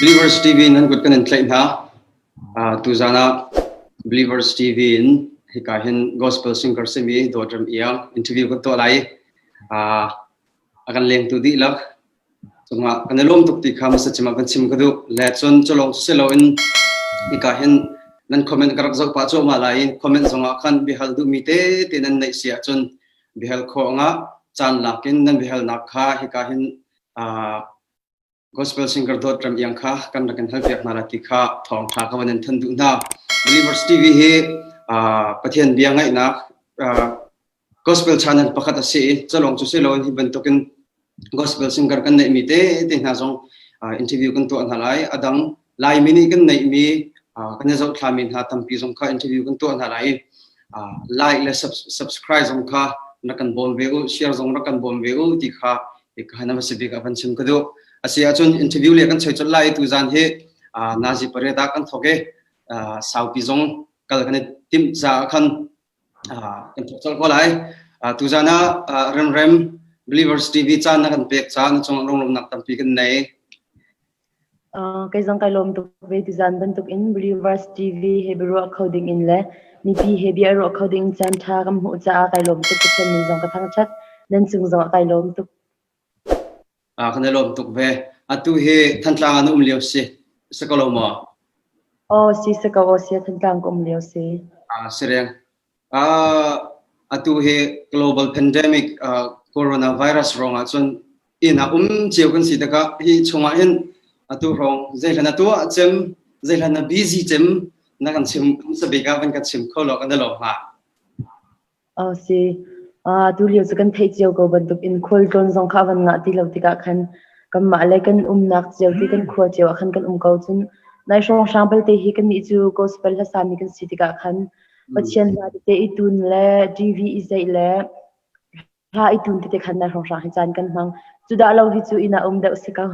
Believers TV nan gut kan claim ha tu zana Believers TV in hikahin gospel singer semi dotram Iang interview ko to lai akan leng tu di lak sunga kanalom tuk ti kham sa chima kan sim kadu lechon cholong selo in hikahin nan comment karak zau pa cho ma lai comment zonga khan bihal du mite tenan nei sia chon bihal kho nga chan lakin nan bihal nakha hikahin gospel singer dotram Iang kha kan kan help yak nara ti kha thong tha ka wanen than du na Believers TV he pathian biangai na gospel channel pakhat ase chalong chu selo hi bentokin gospel singer kan nei mi te na jong interview kan to anhalai adang lai mini kan nei mi kan zo thlamin ha tampi jong kha interview kan to anhalai like le subscribe jong kha nakan bom veu share jong nakan bom veu ti kha ekana masibi ka ban sim kado asia chon interview le kan choi chol lai tu jan he naji pareda kan thoge saupi jong kal kan tim za khan kan chol ko lai tu jana rem Believers TV chan na kan pek chan chong long nak tampi kan nei kai jong kai lom tu ve tu jan ban tuk in Believers TV he biro coding in le ni pi he bi ro coding chan tha kam hu cha kai lom tu chen min jong ka thang chat nen chung jong kai lom tu kan lom tuk ve atu he than tlang an leo se sakoloma si se ka o se than tlang kom leo se sereng atu he global pandemic coronavirus rong achon ina cheu kan si taka hi chunga hen atu rong zailana tu chem zailana busy chem na kan chim sabeka ban ka chim kholo kan lo ha si tu leo kan thei cheu ko ban tuk in khol ton jong kha ban nga ti lo tika khan kam ma le kan nak cheu ti kan kho cheu khan kan ko chun nai shong shampal te hi kan ni chu gospel la sami kan si tika khan pachian na te itun le tv izai le ha itun te khan na shong shang chan kan mang chu da lo hi chu ina da usika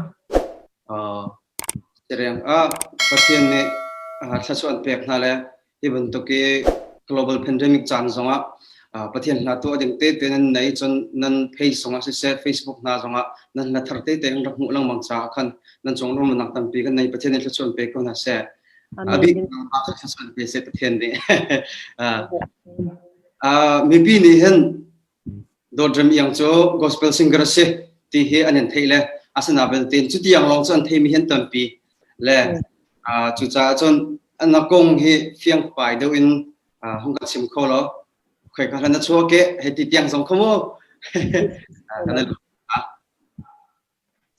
sereng pathian ne thlaswan pek na le ibun to ke global pandemic chan zonga pathian na to ding te nan nei chon nan page songa se Facebook na zonga nan na tharte te ang rakmu lang mangcha khan nan chong rom nak tam pi kan nei pathian ne thlaswan pek ko na se abi thlaswan pe se pathian ne mi pi ni hen dodram Iang cho gospel singer se ti he anen theile asana bel ten chu ti ang long chon the mi hen tam pi le chu cha chon anakong he fiang pai do in hong ka sim kholo khoi ka na chu ke he ti tiang song khomo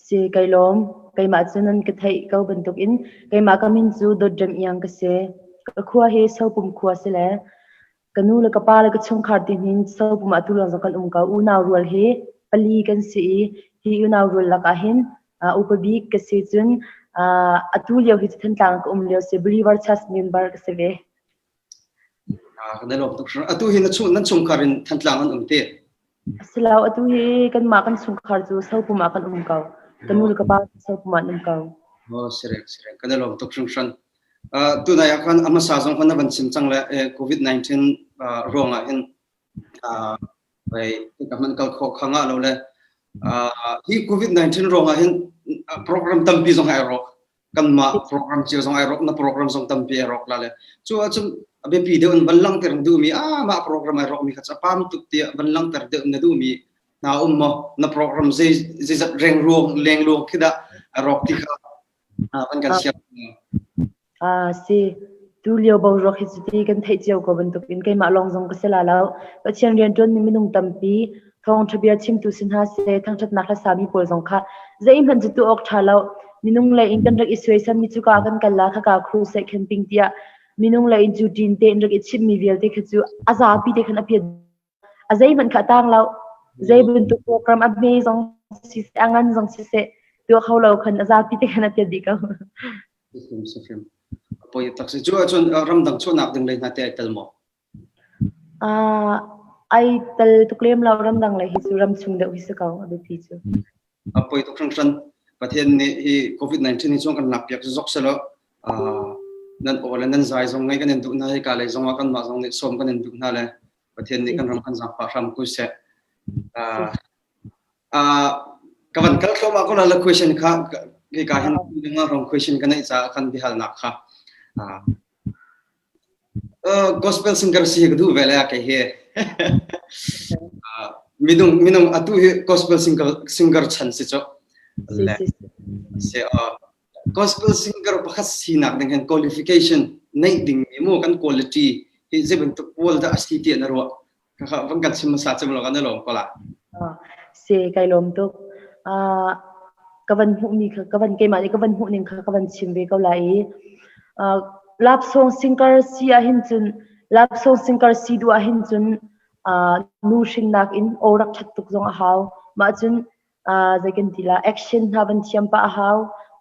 si kai lom kai ma chunan ka thei ko ban tuk in kai ma kamin chu dodram Iang ka se ka khua he sopum khua se le kanu la ka pa la ka chung khar tin hin sopum atulong kan ka u naw rual he pali kan si hi u naw rul la ka hin upabi ka se chun atulio hi than tang ka leo se believer church member ka se ve kan lo tuk atu hi na chu nan chung kharin than tlang an te Silaw atu hi kan ma kan chung khar chu sopum kan ka kanu la ka pa sopum ka serek kan lo tuk shan tu na ya khan ama sa jong khan ban sim chang la covid-19 ronga in bai ka man kal kho khanga lo le hi covid-19 ronga in program tampi jong ai rok kan ma program chiu jong ai rok na program jong tampi rok la le chu achum abe pi de un banlang ter du mi ma program ai rok mi kha pam tu ti banlang ter de na du mi na mo na program ze reng rong leng lo khida rok ti kha ban kan siap si tu leo bo ro khi ti kan thei cheu ko ban tuk in kai ma long jong ka sela lao ka chiang rian ton mi minung tampi thong thabia chim tu sin ha se thang that nak la sami pol jong kha zeim han tu ok thalo minung la in kan rak isoi sam mi chu ka kan kala kha ka khu se khen ping tia minung la in ju tin te rak ichim mi vel te kha chu aza pi te khan apia azai man kha tang lao zai bun tu program abme jong si angan jong si se tu khawlo khan aza pi te khan apia di ka poi taksi chu chon ram dang chu nak ding le na te ai tel mo ai tel tu klem la ram dang le hi chu ram chung de wi se ka adu pi chu poi to khang san pathian ni hi covid-19 ni chong kan nak yak jok selo nan ola nan zai jong ngai kan du na hi ka le jong kan ma jong ni som kan du na le pathian ni kan ram kan zak pa ram ku se kawan kal khoma ko la question kha cái cái hiện đang là rong question cái này cha kan bihal nak kha gospel singer si cái du vela cái he minung atu gospel singer chan si cho le se gospel singer pakhat si nak dengan qualification nei ding mo kan quality hi je bentuk wol da asiti na ro ka van kan sim sa cham lo kan lo ko la se kai lom to kavan hu mi kha kavan ke mani kavan hu ning kha kavan chimbe ko lai lap song singer si a hin chun lap song singer si du a hin chun nu shin nak in orak that tuk zong a haw ma chun zaken tila action havan thiam pa a haw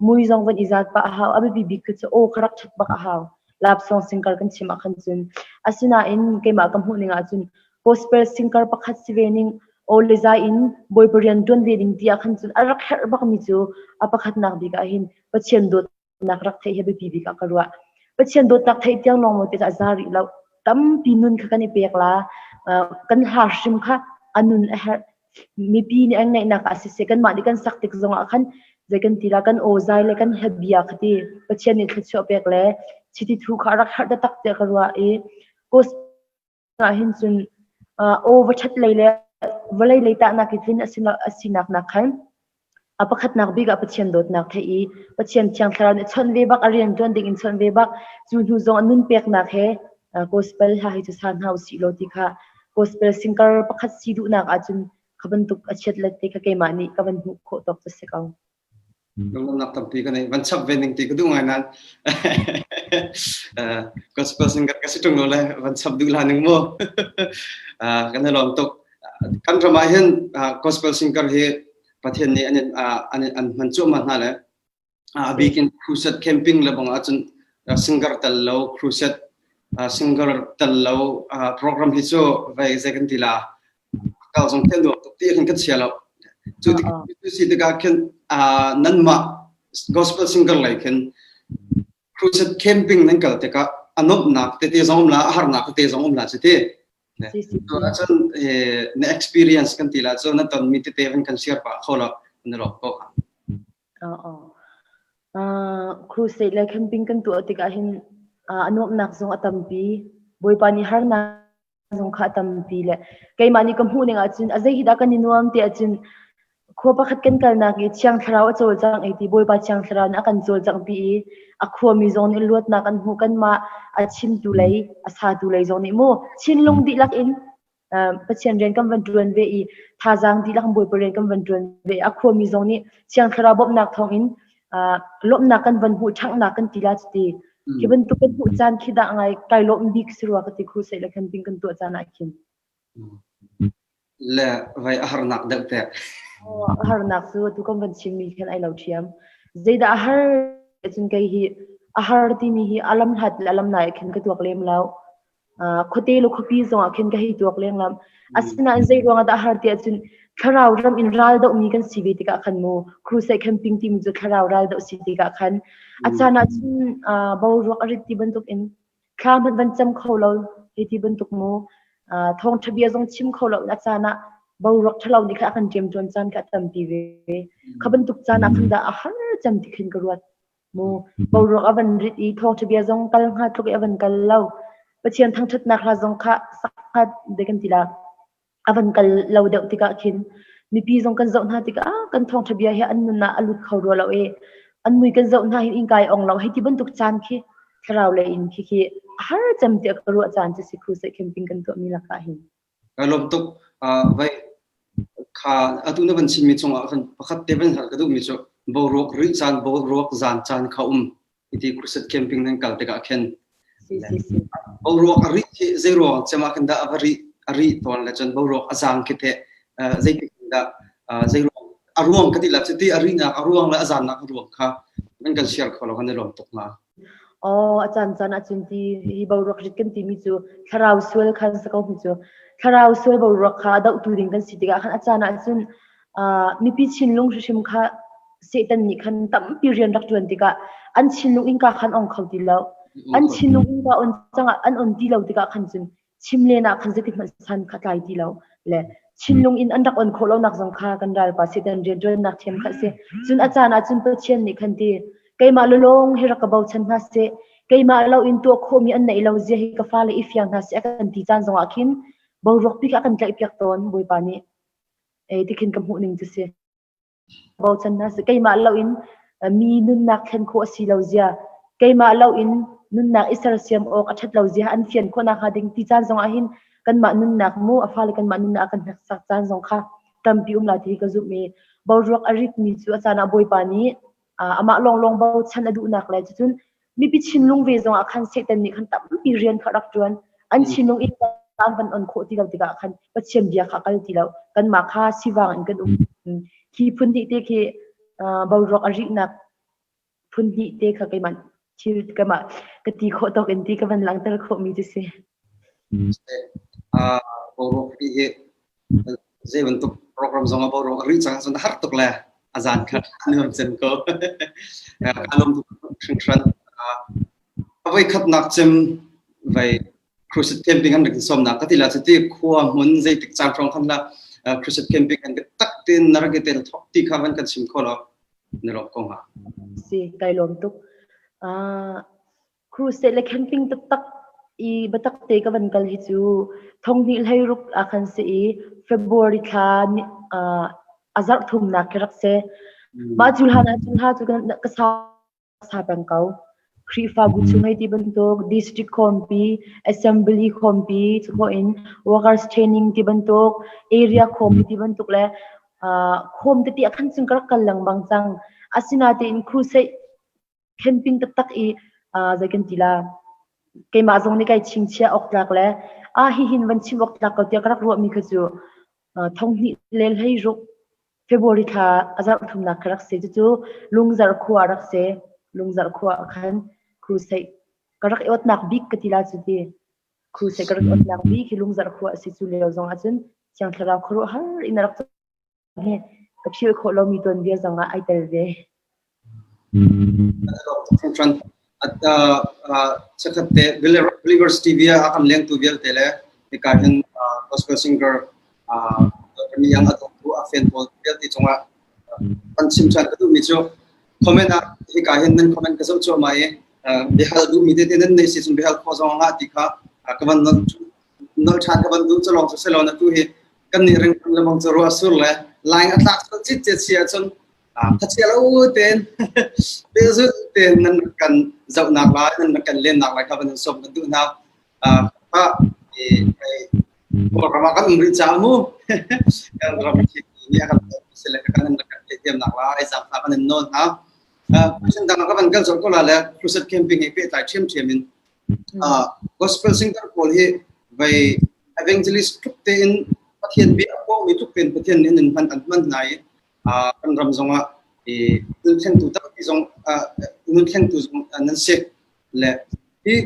mui zong van izat pa a haw abi bi bi ku o kharak that ba a haw lap song singer kan chima khan chun asina in ke ma kam hu ninga chun gospel singer pakhat si vening o leza in boyporian don wedding tia khan chun arak her ba mi chu apakhat nak bi ka hin pachen dot nak rak thei hebe bi ka karwa pachen dot tak thei tiang long mo te azari lo tam pinun kha kan pek la kan har sim kha anun a her mi pi ni ang nai nak asi second ma ni kan sak tik zonga khan zekan tila kan o zai le kan hebia khati pachen ni thut cho pek le chiti thu kha rak har da tak te karwa e kos na hin chun over chat leile walai leita na kitlin asinak na khan apakhat nak biga pachen dot nak thei pachen chang thara ne chon ve bak arian ton ding in chon ve bak chu hu zong anun pek nak he gospel ha hi chu san house si lo ti kha gospel singer pakhat si du nak achun khaban tuk achet la te kha ke mani kaban hu kho tok se kaw nong nak tam pi kan nei van chap vening ti ku du ngai nan gospel singer ka si tung lo le van chap du la ning mo kan lom tok kan rama hen gospel singer he pathian ni an man chu ma na le bikin crusade camping la bang achun singer tal lo crusade singer tal lo program hi chu vai second tila ka jong ten do ti hin ka chia lo chu ti si de ga ken nan ma gospel singer like ken crusade camping nan kal te ka anop nak te zong la har nak te zong la che te so achun ne experience kan tila so na ton mi te ven kan share pa khola ne ro ko crusade la camping kan tu atika hin anop nak zong atampi boy pani har na zong kha atampi le kai mani kam hu ninga chin azai hida kan inuam te achin kho pakhat kan kal na ki chiang thrau chol chang ai ti boy pa chiang thrau na kan chol chang pi a kho mi zong ni luat na kan hu kan ma a chin tu lei a sa tu lei zong ni mo chin lung di lak in pachen ren kam van tuan ve I tha jang di lak boy paren kam van tuan ve a kho mi zong ni chiang thrau bob nak thong in lop na kan van hu thang na kan tila chti kiban tu kan hu chan khida ngai kai lop bik sirwa ka ti khu se la kan ping kan to chana kin le vai har nak dak te har nak su tu kan van chim mi khan ai lo thiam zeida har chin kai hi ahar ti mi hi alam hat alam nai khan ka tuak lem law khote lo khopi zong khan ka hi tuak lem lam asina zai ronga da har ti chin kharau ram in ral da mi kan sibi ti ka khan mo khu se camping team ju kharau ral da si ti ka khan achana chin bo ro arit ti ban tuk in kham ban cham kholo hi ti ban tuk mo thong thabia zong chim kholo achana bo ro thalo ni kha kan jem jon chan ka tam ti ve khaban tuk chana khanda ahar cham ti khin ka ruat mo bo ro avan rit I thong thabia zong kal ha tuk avan kal lo pachian thang that na kha zong kha sakhat de kan tila avan kal lo de ti ka khin mi pi zong kan zau na ti ka kan thong thabia he an na alut khaw ro lo e an mui kan zau na hin in kai ong lo he ti ban tuk chan khi thrau le in khi har cham te ka ru chan chi sikhu se camping kan to mi la ka hin kalom tok vai kha atu na ban sim mi chong khan pakhat te ban har ka du mi cho bo rok ri chan bo rok zan chan kha iti crusade camping nan kal te ka khen bo rok ri zero chama kan da ari ton la chan bo rok azang ke te zai da zero aruang ka ti la chiti ari na aruang la azan na aruang kha nan kan share kholo kan rom tok ma achan chan achin ti hi bo rok rit kan ti mi chu tharau sual khan sa ko mi chu tharau sual bo rok kha da tu ding kan sitika khan achana achun mi pi chin lung shim kha setan ni khan tam pi rian rak tuan tika an chin lung in ka khan ong khau ti lo an chin lung in ka on changa an on ti lo tika khan chun chimle na khan je ti san kha tai ti lo le ชินลงอินอันดักอันโคโลนักสงคากันได้ป่ะสิเดนเรียนจนนักเทียมขัดเสจุนอาจารย์อาจารย์เปิดเชียนนี่คันทีไกมาลงเฮรักบ่าวชันนัสเสไกมาเราอินตัวโคมีอันไหนเราเจียฮิกฟ้าเลยอีฟยังนัสกันทีจานสงอาคินบ่าวรกพิกกันไกลพิกตอนบุยปานี่ที่คินกำหูหนึ่งจะเสบ่าวชันนัสไกมาเราอินมีนุนนักเห็นโคสีเราเจียไกมาเราอินนุนนักอิสราเซียมออกอัดเราเจียอันเฟียนคนนักหาดิ่งทีจานสงอาหินกันมานุนนักมูอฟ้าเลยกันมานุนนักกันสักจานสงค่ะตัมพิลาที่ก็จุมีบ่าวรกอริกมีชัวอาจารย์บุยปานี่อามาลองบ่าวชันอดูนักเลยจุนมีปิชินลงเวจงอาคันเซตันนี่คันตับปีเรียนขรักจวนอันชินลงอีกตามกันอันโคที่เราติกาคันปัจเจียมเดียขักกันที่เรากันมาค่าสิวางอันกันคีพุนที่เตคีบ่าวรกอริกนักพุนที่เตค่ะกันมันชื่อกันมากะตีโคตกันที่กันมันหลังตะโคมีจุเสบ่าวรกที่เจbentuk program zongaบ่าวรกอริกsangat sangat hartuk lah azan kan anu sen ko kalom tu shintran avai khat nak chem vai cruise camping an dak som na katila chati khuwa mun zai tik chang trong khan la cruise camping an tak tin nargetel thok ti khawan kan sim kholo nirok ko ha si kai lom tuk cruise le camping tak i batak te ka ban kal hi chu thong ni lai ruk akhan se i February kha azar thum na kerak se ma julhana chu ka sa bang kau khrifa bu chungai ti ban to district kompi assembly kompi chu ko in workers training ti ban to area kompi ti ban tuk le khom ti akhan chung karak kal lang bang chang asina te in cruise camping tak i zaken tila ke ma zong ni kai chingchia ok lak le hi hin van chim ok lak ka ti karak ro mi kha chu thong ni lel hei ro February kha azar thum na kharak se chu lungzar khuwa rak se lungzar khuwa khan cruise karak ot nak big katila chu ti cruise karak ot nak big hi lungzar khuwa se chu le zong achun chang thara khro har inarak he ka phil kho lo mi ton bia zanga ai tel ve chakate believers tv akan leng tu bial tele ikahin gospel singer Iang tu afen pol bial ti chunga panchim chan tu mi chu comment ikahin nan comment ka so mai bihal du mi te nan nei si sun bihal kho zonga ti kha kaban nol chan kaban du chalong so selona tu he kan ni reng lamang charo asur le line attack so chit che sia chun thachelo ten bezu ten nan kan zau nak la nan kan len nak la kaban som kan du na programa kan ri chamu kan ram chi ni akan selek kan nan kan tem nak la ai sam kan non ha chen dang kaban kan so ko la le cruise camping e pe tai chem chemin gospel singer pol he vai evangelist tuk te in pathian bi apo mi tuk pen pathian in han an man nai kan ram zonga nun theng tu ta ti zong nun theng tu zong nan se le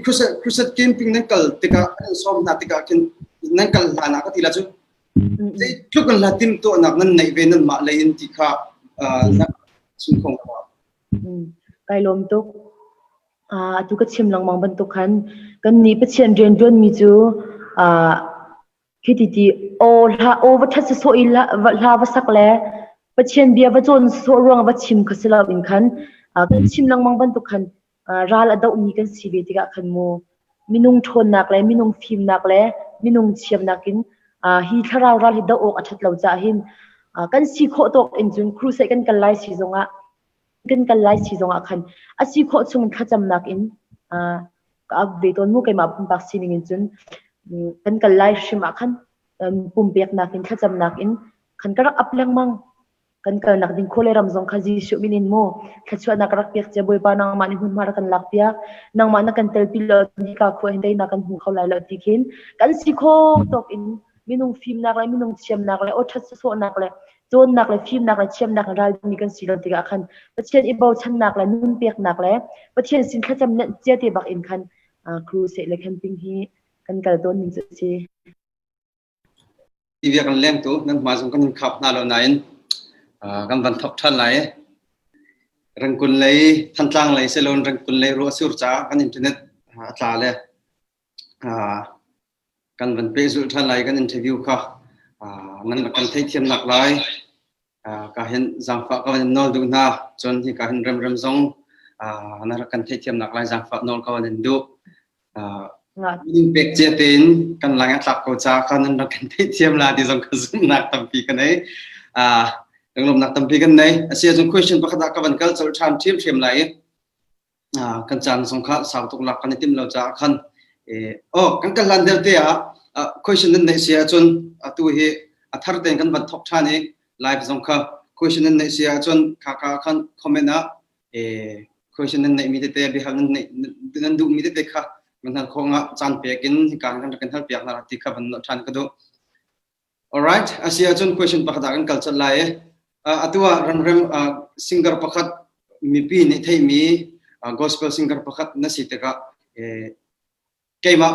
cruise camping nan kal tika som na tika kin nan kal na ka tila chu sei tuk kan latim to nak nan nei ve nan ma le in ti kha na sun khong ka kai lom tuk tu ka chim lang mang ban tu khan kan ni pa chen ren ron mi chu khiti o va that so ila la va sak le pa chen bia va chon so rong va chim khasila in khan kan chim lang mang ban tu khan ral ada umi kan si be ti ka khan mo minung thon nak le minung phim nak le minung chiam nakin hi tharau ral hi da ok athat lo cha hin kan si kho tok in jun cruise kan kan lai si zonga kan lai si zonga khan asi kho chung khacham nak in ka update on mu kai ma pum pak sining in chun kan lai shima khan pum pek nak in khacham nak in khan karak aplang mang kan nak ding khole ram zong khaji shu minin mo khachwa nak rak pek che boy pa nang mani hun mar kan lak pia nang ma na kan tel pilo ni ka kho hindai na kan hu khawlai lo tikin kan si kho tok in minung film nak lai minung chem nak lai o that so nak lai ton nak lai film nak lai chem nak ral mi kan si lo tika khan pathian i bo chan nak lai nun pek nak lai pathian sin khacham na che te bak in khan cruise le camping hi kan kal don min chi ivia kan leng tu nan ma jong kan khap na lo nain kan ban thok than lai rang kun lei than tlang lei selon rang kun lei ro sur cha kan internet atla le kan ban pe zu than lai kan interview kha nan kan thei thiam nak lai ka hin jangfa ka nol du na chon hi ka hin rem zong nan kan thei thiam nak lai jangfa nol ka wan du min pek che tin kan langa tak ko cha kan nan kan thei thiam la di zong ka zum nak tam pi kan nei lom nak tam pi kan nei asia jong question pa khada ka ban kal chol tham thiam lai kan chan song kha sa tuk lak kan tim lo cha khan kan lan del te question nan nei sia chon tu hi athar ten kan ban thok thani live zong kha question nan nei sia chon kha khan comment na question nan nei mi te bi hal nan du mi te kha man khonga chan pekin kan hal piak na ti kha ban than ka do alright asia chon question pa khada kan culture lai atua ram singer pakhat mi pi ni thei mi gospel singer pakhat na si te ka keima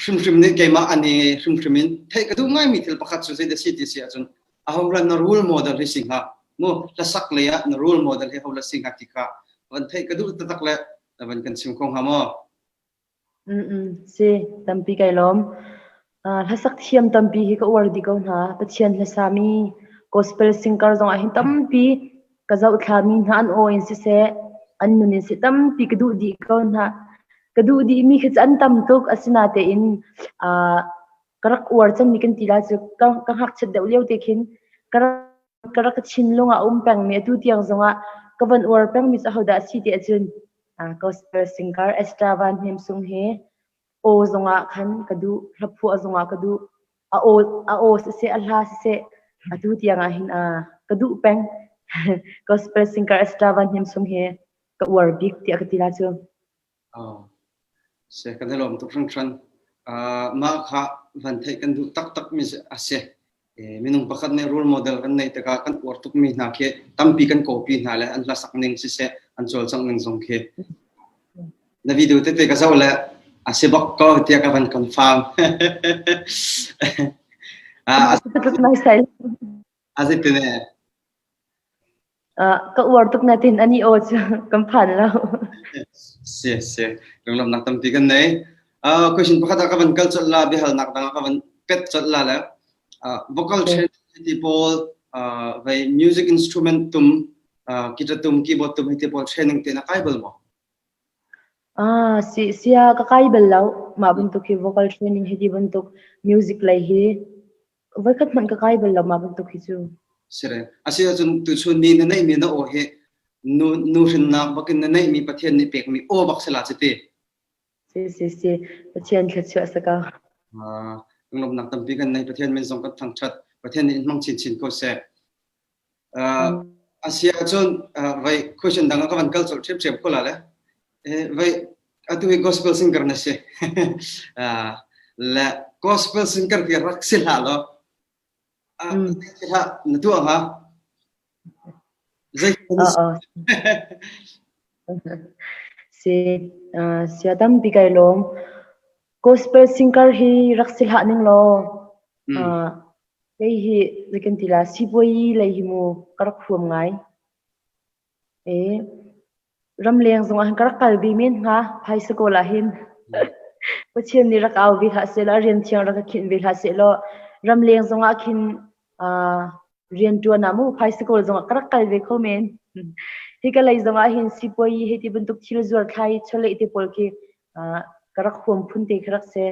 shrim ni keima ani shrimin thei ka du ngai mi thil pakhat su se the city sia chon ahawran na role model ri singha mo la sak le ya na role model he hawla singha ti ka wan thei ka du tak le ban kan sim khong ha mo si tampi kai lom la sak thiam tampi hi ka war di ko na pachian la sami gospel singer zong a hin tampi ka zau thlami han o in si se an nun si tampi ka du di ko na ka du di mi khit an tam tuk asina te in karak war chan mi kan tila chu ka hak chet deu leu te khin karak chin longa pang me tu tiang zonga ka van war pang mi cha hoda si te chun gospel singer estavan him sung he o zonga khan kadu hlaphu azonga kadu a o se alha se atu tianga hin kadu peng gospel singer estavan him sung he ka war big ti akatila chu se kan lom tu tran ma kha van thei kan du tak mi ase minung pakhat ne role model kan nei ta kan war tuk mi na ke tampi kan copy na le an la sak ning si se an chol chang ning zong ke na video te ka zawla ase bak ko tia ka van confirm ase te ne ka war tuk na tin ani o chu kam phan la se lom nak tampi kan nei question pakhat ka van culture la bi hal nak dang ka van pet chot la la vocal training people by music instrument tum kita tum keyboard tum hite pol training te na kai bal mo sia ka kai bal law ma bun tu ki vocal training hedi bun tu music lai hi vakat man ka kai bal law ma bun tu ki chu sire asia chun tu chun ni na nei mi na o he nu rin na bakin na nei mi pathian ni pek mi o bak sala chete si pathian khat chu asaka lom nak tampi kan nei pathian men zong ka thang chat pathian ni mang chin ko se asia chon vai question dang ka van culture trip ko la le vai atu gospel singer na se la gospel singer ki rak sila lo ha na tu ha zai si tam pi kai lom gospel singer hi rak sil ha ning lo ei hi lekin tila sipoi lai hi mu karak huam ngai ram leng zong an karak kal bi min nga phai skola hin pachim ni rak aw bi ha se la rian thiang rak khin bi ha se lo ram leng zong a khin rian tu na mu phai skol zong karak kal be kho men hi ka lai zong a hin sipoi he ti bun tuk thil zuar khai chole te pol ki karak huam phun te kharak se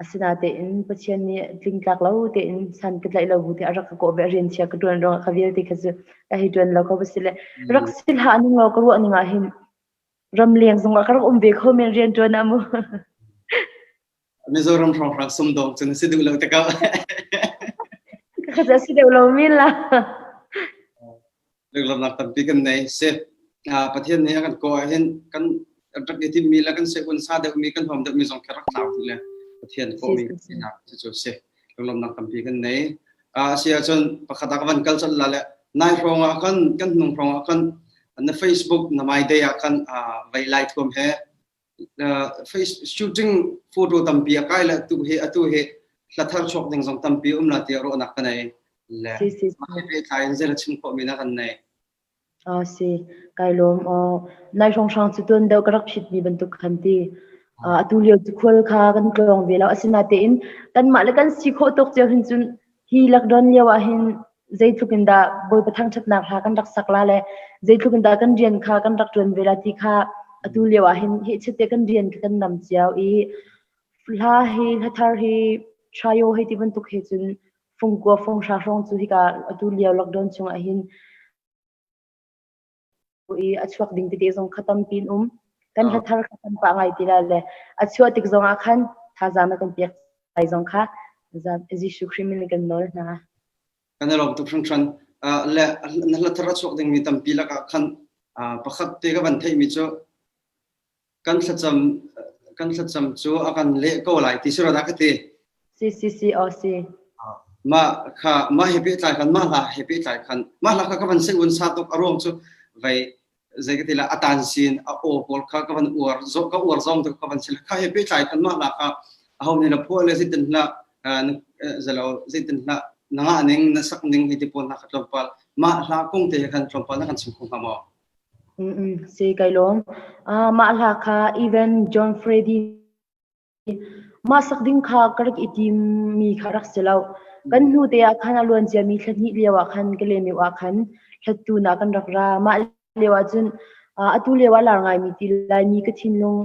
asina te in pachim ni tling tlak lo te in san ka lai lo bu te arak ko be rian thia ka don ro ka vir te khazu a hi don lo ko basile rak sil ha ning lo ko ro ani nga hin ram leng zong karak be kho men rian tu na mu Mizoram from sum dong chen se du lo ta ka khaza si de lo min la được làm tập đi cái này sẽ phát hiện này kan ko hen kan tak ti mi la kan se kun sa de mi kan hom de mi zong kharak taw ti le phát hiện ko mi na chu se được làm tập đi cái này sia chon pakhata ka van kal chal la le nai rong a kan nong rong a kan na Facebook na mai de a kan vai light kom he face shooting photo tampi a kai la tu he la thar chok ding zong tampi la ti ro nak kanai le mai thai zela chim ko mi na kan nei si kai lom nai rong sang chu ton deu karak phit mi ban tu khanti atu lio tu khol kha kan klong vela asina te in kan ma le kan si kho tok che hin chun hi lockdown lewa hin zeitlukinda boi pathang chatna kha kan rak sakla le zeitlukinda kan rian kha kan rak tun velati kha atu lewa hin hi chete kan rian kan nam chiao I la hi hathar hi chayo hi ti ban tuk he chun fungko fung sha rong chu hi ka atu lewa lockdown chung a hin I achuak ding ti zong khatam pin kan hathar khatam pa ngai ti la le achua tik zong a khan thazama kan piak sai zong kha za ji shukri min kan nol na kan rom tu function le na thara chok ding mi tam pila ka khan pakhat te ka ban thei mi chu kan thacham chu akan le ko lai ti sura da ka te si o si ma happy tlai khan ma la happy tlai khan ma la ka ban se un sa tok arong chu vai zai ka tila atan sin a o pol ka ban uar zo ka uar zong to ka ban sil ka happy tlai khan ma la ka hau ni la phole sitin la zalo sitin la nanga ning na sak ning hiti pon na khatlom pal ma la kong te khan tlom pal na kan sim khong ma si kai long ma la kha even John Freddy ma sak ding kha karak itim mi kharak selau kan nu te a khan alon chia mi thani lewa khan kele mi wa khan thatu na kan rak ra ma lewa chun atu lewa lar ngai mi ti lai mi ka thin long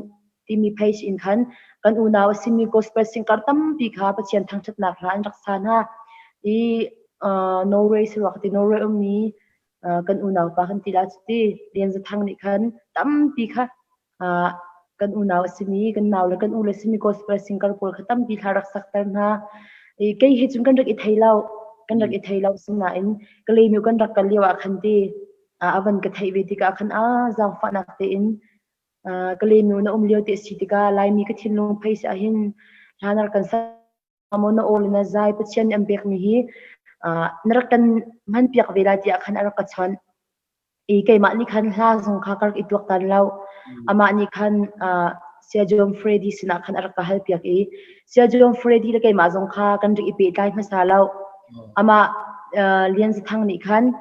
ti mi phais in khan kan u na simi gospel sing kartam pi kha pa chian thang chat na kha an rak sa na I no way se waqti no way mi kan u na pa khan ti la ti lian za thang ni khan tam pi kha kan u na simi kan naw la kan u la simi gospel sing kar pol khatam pi kha rak sak tar na kai he chung kan rak I theilau sumna in kalei mi kan rak kal lewa khan ti avan ka thei ve ti ka khan za fa nak te in kalei mi na leo te si ti ka lai mi ka thin long phais a hin hanar kan sa amona ol na zai pa chen am bek mi hi narak kan man piak vela ti khan arak ka chon kai ma ni khan hla zong kha kar I tuak tan lau ama ni khan sia John Freddy sina khan arak ka hal piak sia John Freddy la kai ma zong kha kan ri pe tai ma sa lau ama lian zi thang ni khan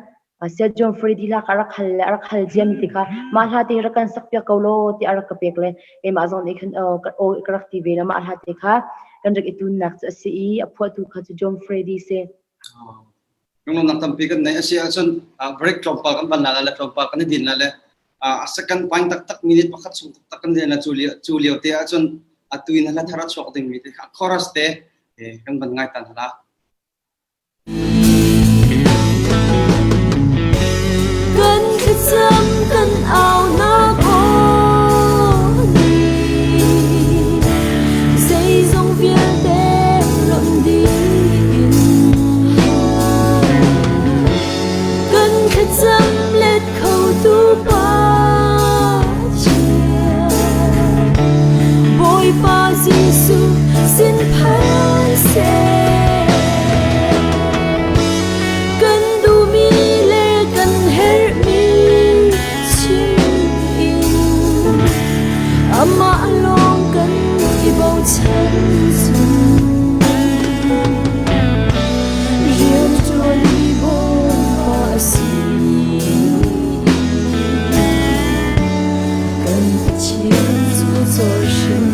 sia John Freddy la ka arak hal jam ti kha ma hla te rakan sak pya kaulo ti arak ka pek le kai ma zong ni khan o karak ti ve la ma hla te kha kan ri tu nak si a pho tu kha John Freddy se yung nang tampi kan na siya chun break tlom pa kan ban na la tlom pa kan din la le second point tak minute pakhat sung tak kan din na chulio te a chun atuin la thara chok ding mi te chorus te kan ban ngai tan hala kan kham kan au na ko dây dòng viên te lộn đi kan kham let khâu tu pa boy pa Giêsu xin phán sẽ ama long kan ibau chan sun rian tuan ibo pa si kan chian zu zor shin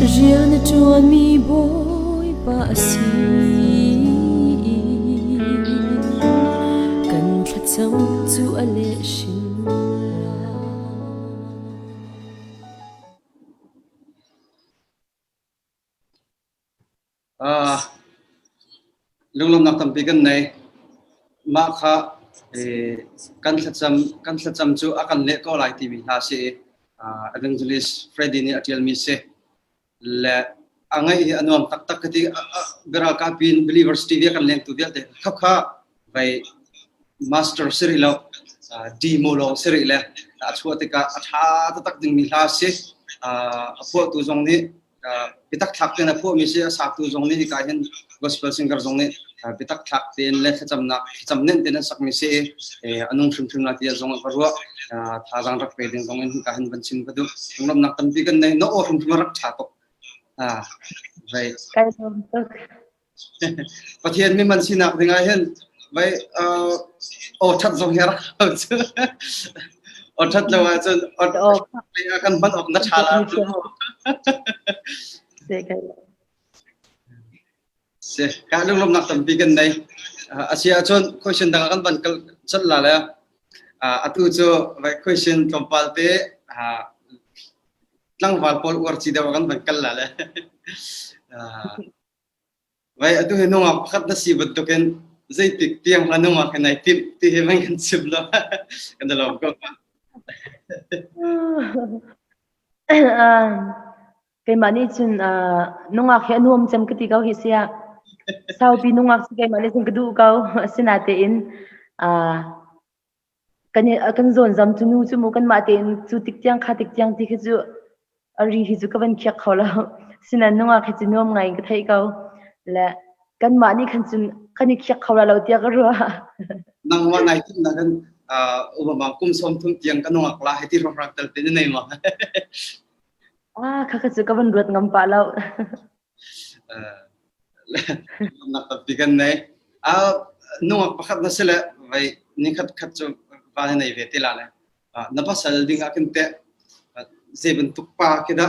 rian tuan mi boy pa si kan thatsam zu ale shin lunglom nak tampi kan nei ma kha kan thacham chu akan le ko lai ti mi ha se evangelist Freddy ni atial mi se le angai anom tak kati bera ka pin believers tv kan leng tu te kha vai master serilo dimolo serile achhuate ka atha tak ding mi ha se apho tu jong ni pitak thak te na pho mi se sa tu jong ni ka hen gospel singer jong ni pitak thak ten le cham nen ten sak mi se anung shum na ti jong parwa tha jang rak pe ding jong ni ka hen ban chin padu ngom nak tam pi kan nei no o shum rak tha to vai kai som tok pathian mi man sina ringa hen vai o that jong hera o that lawa chon o kan ban ok na thala se kai se ka lom nak tam pi kan nei asia chon question dang kan ban kal chat la la atu cho vai question tompalte tlang wal pol war chi da kan ban kal la la vai atu he nonga khat na si bat to ken zai tik tiang la nonga kan ai tip ti he man kan sib lo kan da lo ko cái mà này chun nông ngọc hiện hôm chấm cái tí câu hi xia sau khi nông ngọc cái mà này chun cái đủ câu xin à tiền cái zone zam chu nu chu mu kan ma tiền chu tik tiang kha tik tiang ti chu ari hi chu ka ban khyak khaw la xin à nông ngọc chu nom ngai cái thấy câu là kan ma ni khan chun kan ni khyak khaw la lo tia ka ru nang wa nai tin na kan ubama kum som thum tiang kan nongak la heti ro rak tal te nei ma kha chu ka ban ruat ngam pa lo nak tapi kan nei nongak pakhat na sele vai ni khat khat chu va nei ve te la le na pasal ding akin te zeben tukpa kida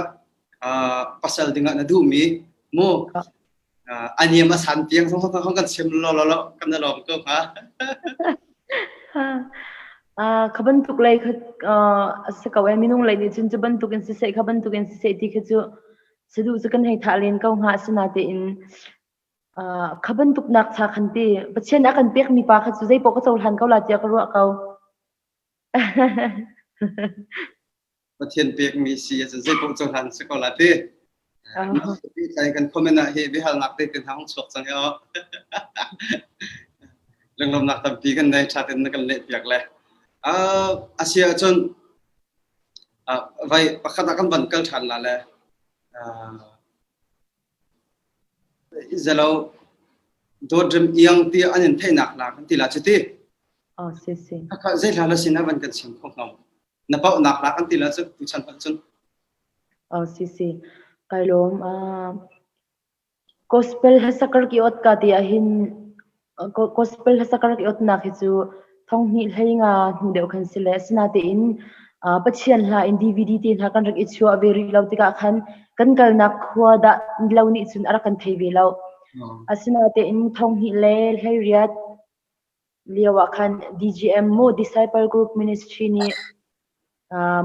pasal ding na du mi mo anh mà sản tiếng không cần xem lo cần là lo cơ hả khaban tuk lai khat se kawe minung lai ni chun chuban tukin se khaban tukin se ti khachu sedu chukan hei thalen kau nga sina te in khaban tuk nak tha khanti pachen akan pek mi pa khachu zai pok chol han kau la tia ka ru kau pachen pek mi si zai pok chol han se kau la teใกันคอมเมนต์เฮบิฮัลนักเตะกันทั้งสองสังเกตเรื่องลมนักตับปีกันในชาตินักเล่นเปียกเลยอาเซียจนไว้ประคัตกันบันเกิลชันละเลยจะเราโดดจมเอียงที่อันนี้เทนักหลักที่ละจุดที่สิถ้าใจหลักสินะวันกันสิ่งของเรานับเอาหนักหลักที่ละจุดผู้ชันพันจนสิkai lom gospel hasakar ki ot ka ti ahin gospel hasakar ki ot na khi chu thong ni leinga hu deu khan sile sina te in pachian la in dvd te na kan rak ichu averi lo tika khan kan kal na khwa da lo ni chun ara kan thei ve lo asina te in thong ni le heriat liawa khan dgm mo disciple group ministry ni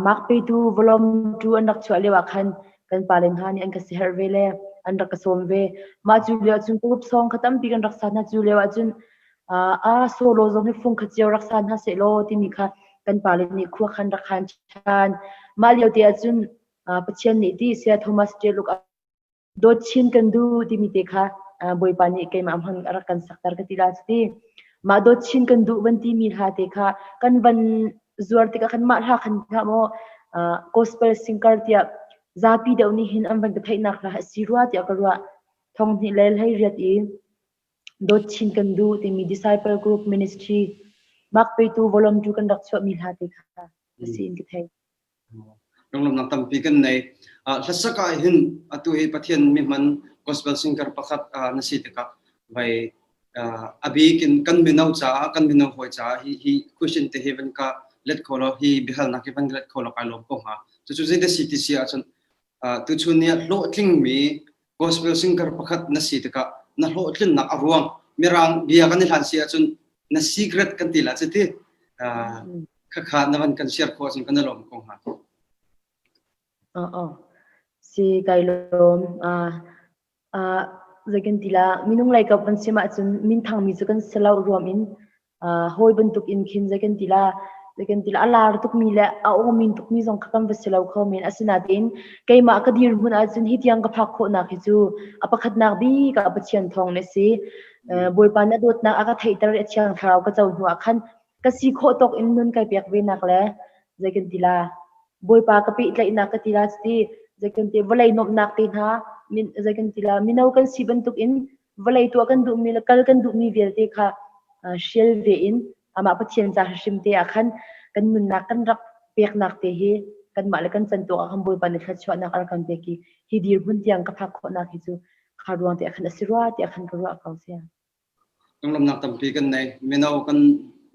mark pe tu volume 2 anak chu lewa khan kan paleng hani an ka seher vele an rak som ve ma julia chun group song khatam pi kan raksa na julia chun solo zong ni fung khachiao raksa na se lo ti mi kha kan paleng ni khu khan rakhan chan malio ti chun pachian ni ti sia thomas je luk dot chin kan du ti mi te kha boi pani ke ma han ara kan saktar ka ti la ti ma dot chin kan du ban ti mi ha te kha kan ban zuar ti ka khan ma ha khan tha mo gospel singer tia zapi deu ni hin am ban ka thai nak la sirwa ti akarwa thong ni lel hai riat i dot chin kan du ti mi disciple group ministry mak pe tu volume 2 kan rak chwa mi ha te kha sin ki thai long lom nak tam pi kan nei lasaka hin atu he pathian mi man gospel singer pakhat na si te ka vai abi kin kan minau cha kan minau hoi cha hi question te heaven ka let kholo hi bihal na ki ban let kholo ka lom ko ha chu zai da city si achon tu chunia lo tling mi gospel singer pakhat na si te ka na lo tlin na awang mirang bia kan han si achon na secret kan tila chete kha na ban kan share ko achon kan lom ko ha si kailom zagen tila minung lai ka pan sima chun min thang mi chu kan selau rom in hoi ban tuk in khin zagen tila alar tuk mi la a min tuk mi jong khakam veselau kho men asina tin keima ka dir hun a chun hitiang ka phak kho na khi chu apakhat nak bi ka apachian thong ne si boi pan na dot na aka theitar e chang tharau ka chau nuwa khan ka si kho tok in nun kai pek ve nak le zagen tila boi pa ka pi tlai na ka tila sti zagen te valai nom nak tin ha min zagen tila minau kan si ban tuk in valai tu kan du mi la kal kan du mi vel te kha shel ve in ama pachian cha hrim te akhan kan nun nak kan rak pek nak te hi kan ma le kan chan to a boi pan kha chwa nak ar kan te ki hi dir bun tiang ka phak kho na hi chu kharwang te akhan asirwa te akhan karwa kaw sia long lom nak tam pi kan nei minau kan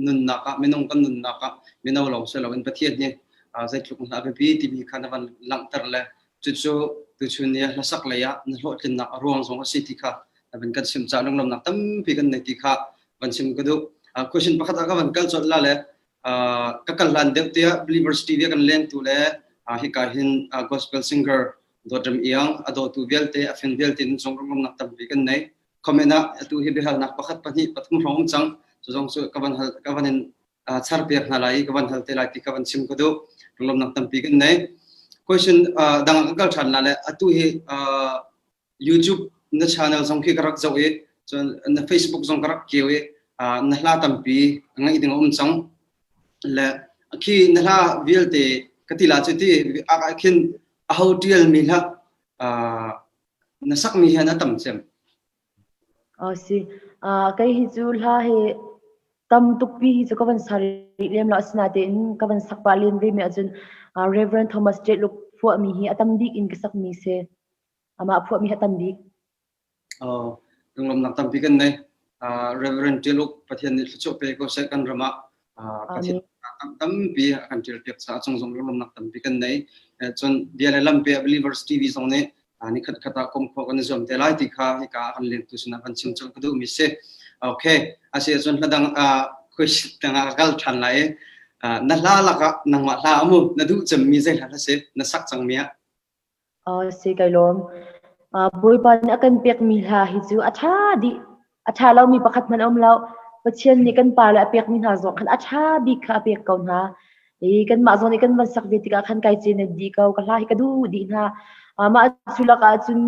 nun naka minong kan nun naka minau lo se lo in pathian ni zai tluk na be ti bi khan ban lang tar le chu tu chunia la sak le ya na lo tin na ruang song si ti kha เป็นกันซิมจ่าลงลำนักตั้มปีกันในที่ข้าวันซิมก็ดูquestion ประคัตอากันกันจดละเลยก็กันลันเดียบเดีย Believers TV กันเล่นตัวเลยฮิกาหิน gospel singer ดอทเอียงอดอตูเวลเตอฟินเวลตินส่งลงลำนักตั้มปีกันในคอมเมนต์ตัวฮิบิฮัลนักประคัตปนิปฐุมร้องจังส่งสู่กับวันชาร์เปียกนาไลกับวันฮัลเตลัยที่กับวันซิมก็ดูลงลำนักตั้มปีกันใน question ดังก็ชันละเลยตัวฮิYouTube ใน channel ส่งที่กระรักเจ้าเอจนใน Facebook ส่งกระรักเกี่ยวเอนั่นละตั้มปีงั้นอีกหนึ่งจังและคีนั่นละวิลเตกติลาจุดที่คินอาหูที่มีละนั่นสักมีเหตุตั้มเซมสิใครฮิจูลาเฮตั้มตุกปีฮิจูก็วันสารีเลี้ยมละสนาเดนก็วันสักบาลินเวมีอาจารย์ Reverend Thomas J. ลูกพวกมีฮีตั้มดิกอินก็สักมีเซมาพวกมีตั้มดิกลงนักตั้มปีกันใน Reverend J. ลูกประเทศนี้ช่วยไปก็เสกันระมาประเทศตั้มปีกันเจอเปียกสะสงลงนักตั้มปีกันในจนเดียร์ลำเปีย Believers TV ตรงนี้นี่ขัดคมพวกกันส่วนแต่ละที่ข้าให้การอันเลี้ยงตุสนาพันชิมจนก็ดูมิเซ่โอเคอาเซียส่วนระดังคุยต่างกันทันไหลนั่นละก็นั่งว่าละมุนั่นดูจะมีใจละเซ่นั่นสักจังเมียสิไกลมบุยปานอากันเปียกมีลาฮิจูอาชาเรามีประคัตมันเราประเชียนนี่กันปาละเปียกมีหาจงคันอาชาดิค่ะเปียกเก่านะกันมาจงนี่กันวันสักเวทีกันไกจีนดีเก่ากันลาฮิกดูดีนะมาสุลักอาจุน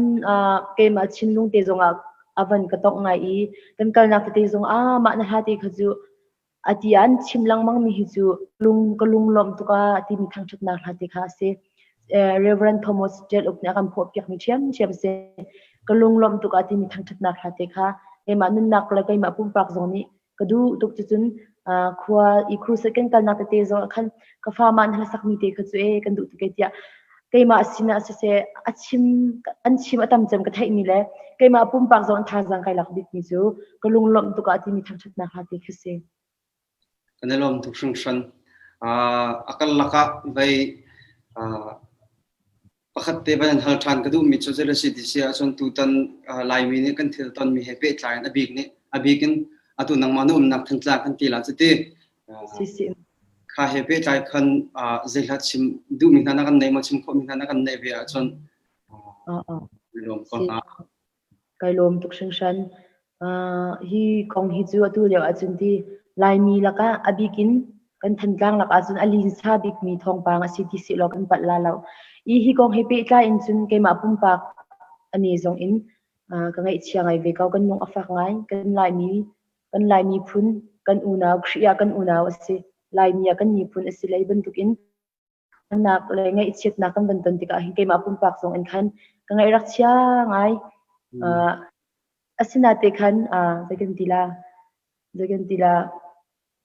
เกมอาชินลุงเตจงอาวันกระตกไงกันกันนักเตจงมานะฮะเตขจูอาทิอันชิมลังมังมีฮิจูลุงลมตุกาที่มีทางชุดนักฮะเตค่ะเซReverend Thomas J. ลูกเนี่ยกันพบเปียกมีเชียมเซก็ลุงลมตุกาที่มีทางชุดนักฮะเตค่ะมานุนนักเลยก็มาปุ่มปากตรงนี้ก็ดูตุกจุนขวาอีครูสกันกันนักเตจงคันก็ฟ้ามันให้สักมีเตขจูกันดูตุกเตียก็มาสินะเซอันชิมตั้มจำก็ไทยมีเลยก็มาปุ่มปากตรงท่าจังใครหลักดิบมีจูก็ลุงลมตุกาที่มีทางชุดนักฮะเตค่ะเซกันลมทุกช่วงชันอักลักะไปประคัตเตบันฮัลทันก็ดูมิจฉาเจริญสิทธิเสียส่วนตุตันลายมีเนี่ยกันเทลตันมีเฮเปตไลน์อบีกินตุนังมานุนักทั้งจากกันตีละจุดที่ข้าเฮเปตไลน์คันเจลัดชิมดูมีนากันในมันชิมคมีนากันในเวียส่วนลมก็ไกลมทุกช่วงชันฮีคงฮิจูตุเดียวอาจุนที่ลายมีละก็อบีกินกันทันกลางละก็อาจุนอลินซาบิกมีทองปางสิทธิสิโลกันปัดลาเราฮีกองเฮปิตาอินจุนเกมาปุ่มปากอันนี้จงอินก็ไงเชียงไงเวก้ากันนงอฟักไงกันลายมีพุนกันอุณาวครียกันอุณาวสิลายมีกันมีพุนสิลายบรรทุกอินนักเลยไงเชียนักกันตันติกาเกมาปุ่มปากจงอินคันก็ไงรักเชียงไงสินาเตคันจะกันทีละ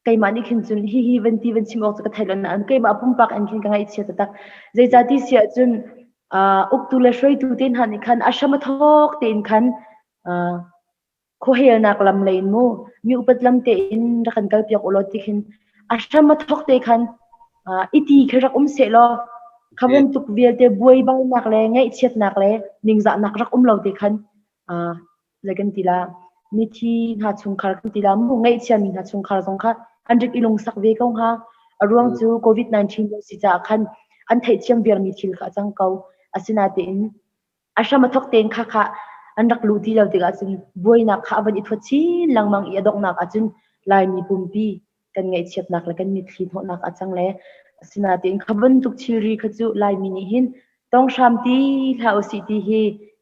ไกมานี่ขึ้นจุนฮีวันชิมออกจากไทยแล้วนะไกมาปุ่มปากอันขึ้นกันไงเชียตักใจจัดที่เสียจุนอุกตุเลช่วยตูเต้นหันคันอาชมาทอกเต้นคันโคเฮียนักลำเลนมูมีอุปตลำเต้นรักันกับยกอุลติขินอาชมาทอกเต้นคันอิตีคือรักเสลอขบวนตุกเวียเตบวยบางนักเลยไงเชียนักเลยนิ่งจะนักรักเราเต้นคันจะกันทีละมีที่หาชงคาร์กันทีละมูไงเชียมีหาชงคาร์สงค่ะอันเด็กอีลงสักเวกงฮะรวมจูโควิด-19สิจากคันอันไทยเชียมเวียร์มีทิลค่ะจังเกาอาศินาเต็นอาชามาทอกเต็นค่ะอันรักลูที่เราเด็กอาจินบวยนักค่ะวันอิทวชีลังมังอีดอกนักอาจินลายมีปุ่มปีกันไงเชียบนักแล้วกันมีทีทนักอาจังเลยอาศินาเต็นขบันทุกชีรีขจูลายมินิหินต้องชามตีลาอุสิตีเฮ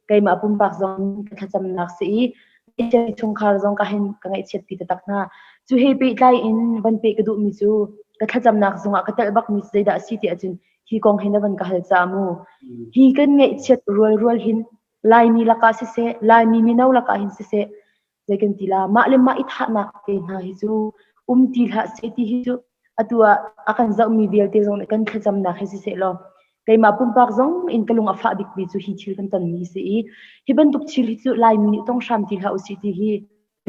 ไกมาปุ่มปากซองขจำนักสีเจชงคาร์ซองกันกันไงเชียบตีตักนาจูเฮเปไลอินวันเปกดูมิจูกระทำนักสงฆ์กระทำบักมิสเดดาสิที่อาจารย์ฮีกองเห็นวันกระหัลจามูฮีกันเงยเช็ดรัวหินลายมีลักาเสลายมีนาวลักาหินเสใจกันทีละมาเลมาอิทหานักเองฮะฮิจูทีละเสตีฮิจูตัวอาการจะมีเบียร์เตจงกันกระทำนักฮิเสลอไกมาปุ่มปากซองอินกลุงอาฟ้าบิกบิจูฮิชิลกันตันมีเสฮิบันตุกชิลฮิจูลายมีต้องชามทีละอุสิที่ฮี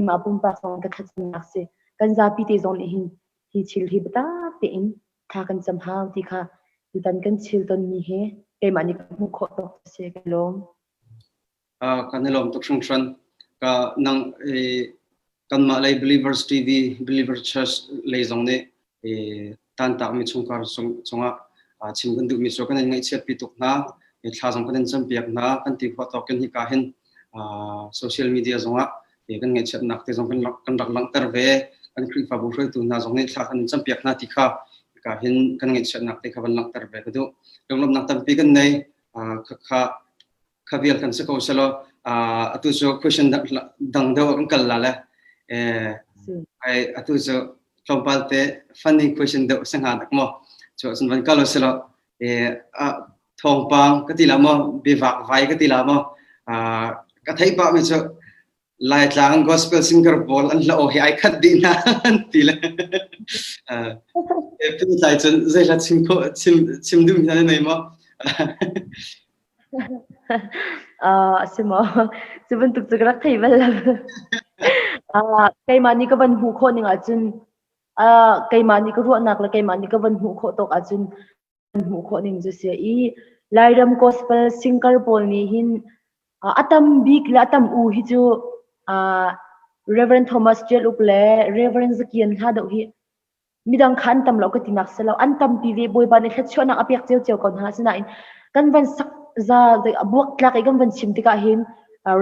มาปุ่มปากซองกระทำนักเสกันจะพิเตจงหินฮิชิลฮิบตาเต็งทากันจำหาวที่ค่ะดูดันกันชิลตอนมีเฮไกมานี่มุขโตเสกลมกันลมทุกช่วงชัน ka nang kan ma lay Believers TV Believers Church lay zong ne tan tak mi chungkar chunga chim kan du mi so kan ngai chet pituk na thla jong kan cham piak na kan ti photo kan hi ka hin social media zonga kan ngai chet nak te jong kan rak lang tar ve kan kri fa bu tu na jong ne thla kan cham piak na ti kha ka hin kan ngai chet nak te kha ban lang tar ve du long nak tam pi kan nei kha khabial kan se ko selo atu so question dang do kan kal la la ai atu so tompalte funny question do sang ha dak mo so san van kalo selo thong pang ka ti la mo bivak vai ka ti la mo ka thai pa mi so lai tlang gospel singer bol an la o hi ai khat di na ti la pin sai chen zai la chim du mi na nei mo Asimo sebentuk segera kai bala kai mani ka ban hu kho ning achun kai mani ka ro nak la kai mani ka ban hu kho tok achun hu kho ning ju se I lairam gospel singer bol ni hin atam big la atam u hi ju Reverend Thomas Jeluk le Reverend Zakian ha do hi midang khan tam lo ka tinak selo an tam pi ve boy ba ne khat chona apiak cheu cheu kon ha sina in kan van sak za de abuak tla kai kan van chim tika hin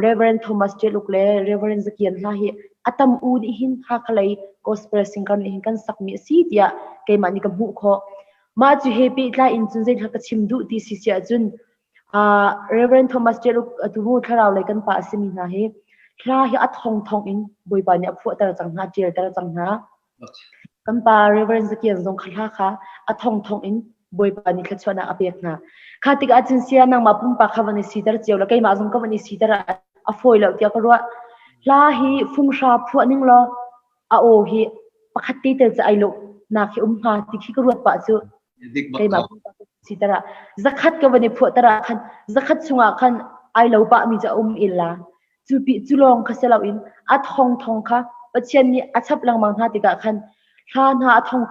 Reverend Thomas Jeluk le Reverend Zakian la hi atam u ni hin ha khalai gospel singer ni hin kan sak mi si tia ke mani ka bu kho ma chu happy tla in chun zai thak chim du ti si sia chun Reverend Thomas Jeluk atu hu tharau le kan pa simi na he thla hi athong thong in boy ba ni aphu tar chang ha tir tar chang ha kan pa Reverend Zakian zong khala kha athong thong in boy pa ni khat chona apek na khatik a chin sia nang ma pum pa khavani sitar cheu la kai ma zong ka bani sitar a foi lo tia ka ro la hi phung sha phu ning lo a o hi pakhat ti tel cha ai lo na khi ha ti khi ka ro pa chu kai ma pum pa sitara zakhat ka bani phu tara khan zakhat chunga khan ai lo pa mi cha illa chu pi chu long kha selaw in a thong thong kha pachen ni achap lang mang ha ti ka khan khan ha thong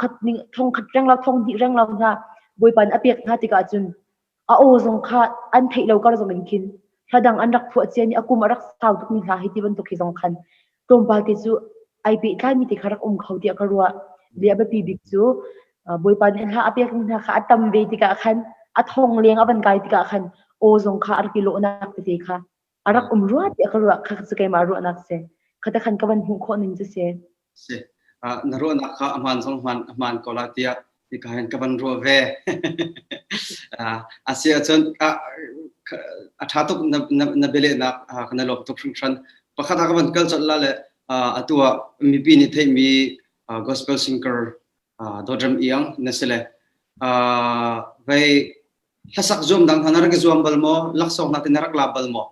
khat rang la thong di rang la ha boy pan apek ha ti ka chun a o zong kha an thei lo kar zong in kin hadang an rak phu chen akum rak saw tuk ni ha hi ti ban to khi zong khan tom ba ti chu ai pi thai mi ti kharak khau ti ka ruwa le ba pi bik chu boy pan ha apek ni ha kha atam ve ti ka khan a thong leng aban kai ti ka khan o zong kha ar kilo na ti kha arak ruwa ti ka ruwa kha chu kai ma ruwa nak se khata khan ka ban hu kho ning chu se se naro na kha aman song man kolatia ti ka hen ka ban ro ve asia chon athatuk na bele na kana lok tok function pakha ka ban kal chatla le atua mi pi ni thei mi gospel singer dodram Iang nesele vai hasak zom dang thanar ke zom balmo laksong na tinarak labal mo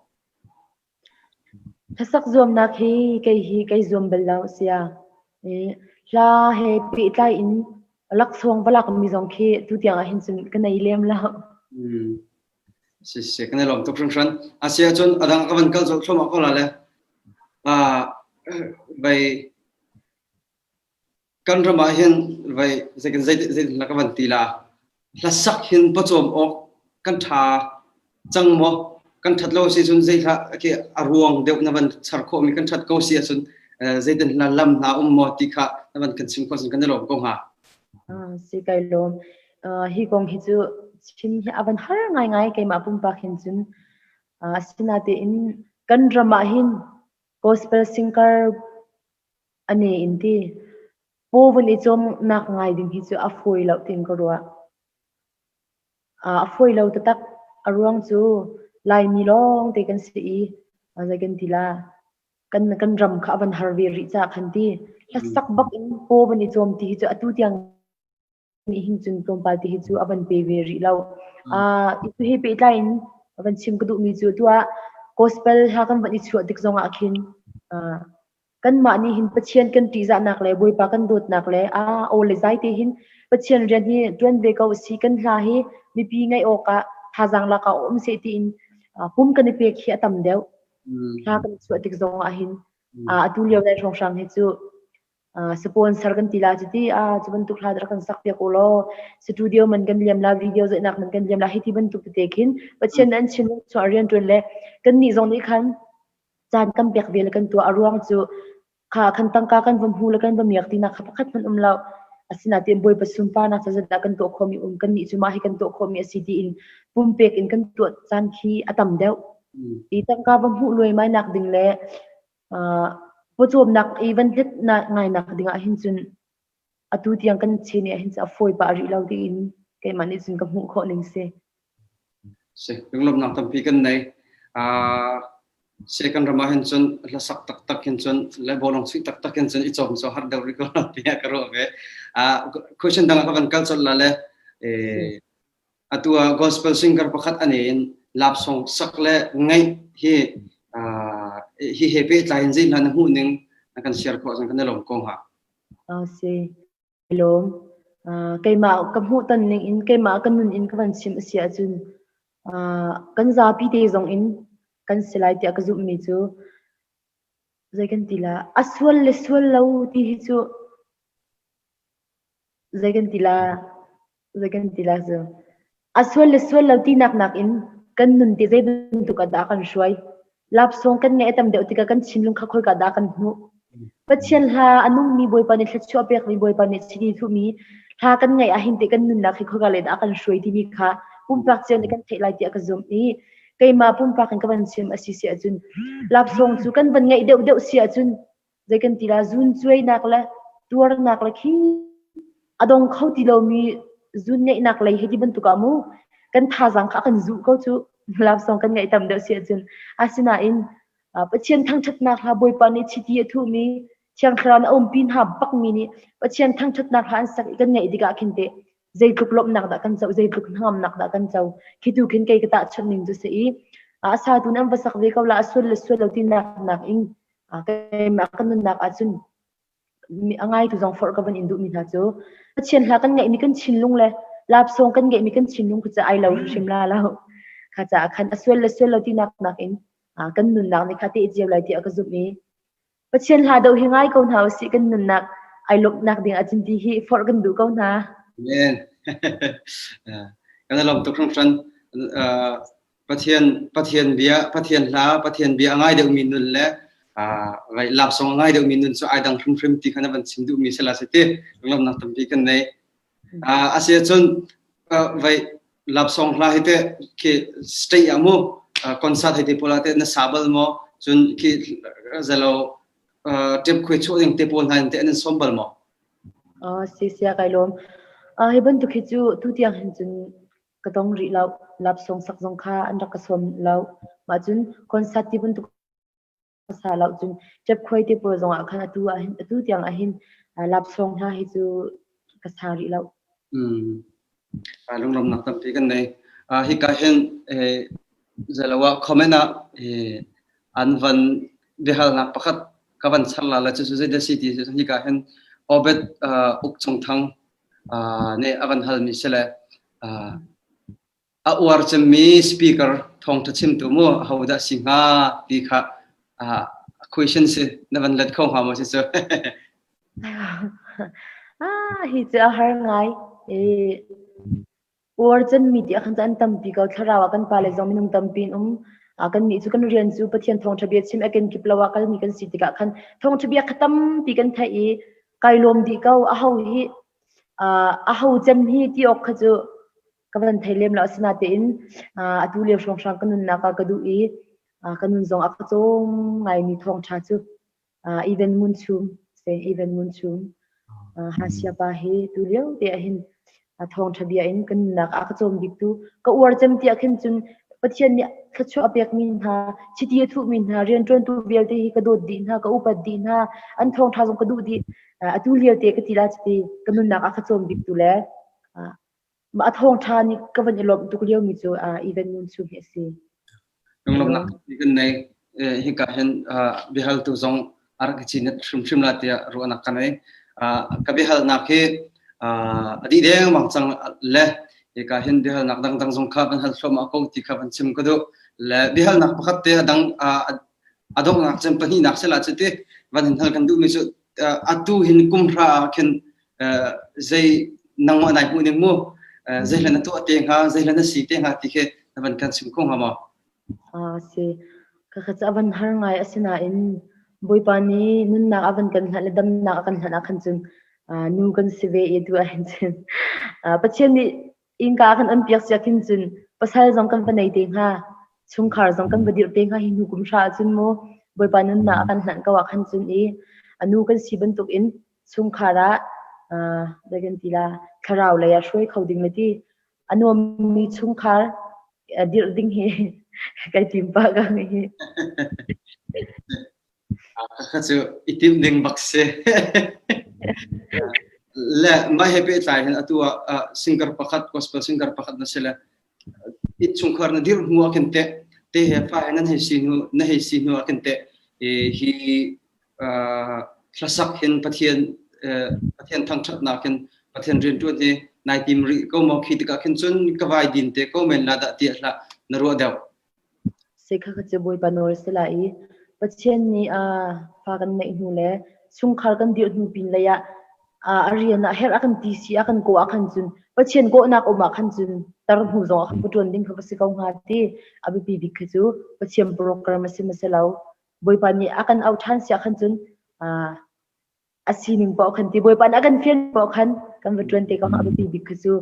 hasak zom na kai zom belaw sia la he pi tai in laksong balak mi zong khi tu tiang a hin chun kanai lem la se kana lom tok function asia chon adang ka ban kal chok thoma ko la le vai kan rama hin vai second zai la ka ban ti la sak hin pachom ok kan tha changmo kan thatlo si chun zai kha ke aruang deu na ban char kho mi kan that ko si chun zai den la lam na mo ti kha na ban kan sim ko sun kan lo ko ha si kai lom hi kong hi chu chin hi aban har ngai kai ma pum pa khin chun sinate in kan drama hin gospel singer ane inti povun I chom nak ngai ding hi chu a foi lo tin ko ruwa a foi lo tak aruang chu lai mi long te kan si zai kan tila kan ram kha ban har ve ri cha khan ti sak bak in povun I chom ti hi chu atu tiang ni hing chun tom pa ti hi chu aban pe ve ri lo itu hi pe line aban chim ku du mi chu tua gospel ha kan ban I chu dik zonga khin kan ma ni hin pachian kan ti za nak le boy pa kan dot nak le o le zai te hin pachian ren hi twen ve ka si kan hla hi mi pi ngai o ka thajang la ka om se ti in pum kan pe khi atam deu ha kan chu dik zonga hin atu leo dai thong sang hi chu sponsor kan tila chiti chuban tu khla dar kan sak pe ko lo studio man kan liam la video zai nak man kan liam la hi ti ban tu te khin pachian an chin chu arian tun le kan ni zong ni khan chan kan bek vel kan tu arwang chu kha khan tangka kan vom hu la kan bam yak tina kha pakhat man umlau asina te boy pasum pa na chaza da kan to khomi kan ni chu ma hi kan to khomi asiti in pumpek in kan tu chan khi atam deu ti tangka bam hu loi mai nak ding le pochom nak even hit na ngai nak dinga hin chun atu tiang kan chini hin cha foi pa ri lau di in ke mani chun ka mu kho ning se se lunglom nak tampi kan nei second rama hin chun la sak tak tak hin chun le bolong sui tak tak hin chun ichom so har dau ri ko pia karo ve question dang ka ban culture la le atua gospel singer pakhat ani in lap song sakle ngai hi hi happy line zin han hu ning kan share ko sang kan lom kong ha se lom kai ma kam hu tan ning in kai ma kan nun in ka ban sim sia chun kan za pi te zong in kan selai ti akazum mi chu zai kan tila aswal le swal lau ti hi chu zai kan tila zo aswal le swal lau ti nak nak in kan nun ti zai bun tu ka da kan shwai lap song kan nge etam de utika kan chinlung kha khoi ka da kan hu pachian ha anung mi boy pa ni thla chu apek mi boy pa ni chidi thu mi tha kan ngai a hin te kan nun na khi kho ga le da kan shwai ti mi kha pumpak chen kan thelai ti akazum ni kai ma pumpak kan ka ban sim asi si achun lap song chu kan ban ngai deu deu si achun zai kan tila zun chuai nak la tuar nak la khi adong khau ti lo mi zun ngai nak lai hedi ban tu ka mu kan tha jang kha kan zu ko chu lap song kan ngai tam deu si achun asina in pachian thang that nak ha boy pa ni chiti thu mi chiang khran om pin ha bak mi ni pachian thang that nak han sak kan ngai diga khinte zai tuk lop nak da kan chau zai tuk ngam nak da kan chau khitu khin kai ka ta chan ning du se i asa tu nam basak ve kaula asul sul lo tin nak nak in kai ma kan nak achun mi angai tu jong for ka ban indu mi na chu pachian ha kan ngai mi kan chinlung le lap song kan ngai mi kan chinlung ku cha ai lo shim la la kha cha khan asul lo tin nak nak in kan nun nak ni khati jiau lai ti akazum ni pachian ha do hingai ko na si kan nun nak ai lok nak ding achin ti hi for kan du ko na men kan lom tu khong tran pathian bia angai de min nun le ngai lap song ngai de min nun so ai dang phrim ti khana ban sim du mi sela se te lom nak tam pi kan nei asia chon vai lap song la hite ke stay amo concert hite polate na sabal mo chun ki zalo tep khoi chu ding te pol han te an sombal mo si sia kai lom he ban tu khichu tu tiang hin chun katong ri lau lap song sak jong kha an rak ka som lau ma chun concert ti bun tu sa lau chun tep khoi te pol jong a khan tu tiang a hin lap song ha hi chu ka sa ri lau lung lom nak tam pi kan nei hi ka hen zalawa khomena an van behal na pakhat kawan charla la chu zai da city hi ka hen obet uk chong thang ne avan hal mi sele a war chami speaker thong ta chim tu mo hauda singa ti kha question se navan lat khong ha mo se so hi cha har ngai orjan media khan tan tampi ka tharawa kan pale zominung tampin kan ni chu kan rian chu pathian thong thabia chim aken kiplawa kal mi kan sitika khan thong thabia khatam pi kan thai kailom di kau a ho hi a ho jam hi ti ok khaju kaban thailem la asina te in atu le shong shang kanun na ka kadu i kanun zong akachom ngai mi thong tha chu even mun chum hasia pa he tu leu te ahin thong thabia in kan nak akachom dik tu ka war jam ti akhin chun pathian ni khachu apek min ha chiti thu min ha rian tron tu bel te hi ka dot din ha ka upat din ha an thong tha jong ka du di atu leu te ka tila chti kanun nak akachom dik tu le ma thong tha ni ka ban lom tu leu mi chu even mun chu he si lung lom nak kan nei hi ka hen behal tu zong ar ki chin shum la tia ru anak kanai ka behal na ke adi deng mang chang le ka hin behal nak dang zong kha ban hal hlom a ko ti kha ban chim ko do le behal nak pakhat te dang adong nak cham pani nak sela chete ban hal kan du mi chu atu hin kum ra khen zai nang ma nai hu ning mo zai la na to te nga zai la na si te nga ti ke ban kan sim khong ha ma si ka kha avan har ngai asina in boipani nun na avan kan hla dam na kan hla khan chun nu kan sive e tu a hin chen pathian ni in ka kan an piak sia kin chun pasal jong kan panai te nga chung khar jong kan badir te nga hin hukum sha chun mo boipan nun na kan hlan ka wa khan chun e anu kan siban tuk in chung khara dagan tila kharau la ya shroi khoding leti anu mi chung khar dir ding he kai timpa ka he kha chu itim ding bakse la ma happy tai hen atua singer pakhat gospel singer pakhat na sela it chungkhar na dir hu akente te he fa nan he sinu na he sinu akente hi klasak hen pathian thang that na ken pathian rin tu ni nai tim ri ko mo khit ka ken chun ka vai din te ko men la da ti la na ro da se kha che boi panor sela i pathian ni fa kan nei hu le chung khar kan dir hu pin la ya ariana her akan ti si akan ko akan chun pathian ko nak oma khan chun tar hu zo akan putun ding kha si ko nga ti abi pi bi kha chu pathian program se masalau boi pani akan au than si akan chun asining po khan ti boi pan akan fian po khan kan putun te ko abi pi bi kha chu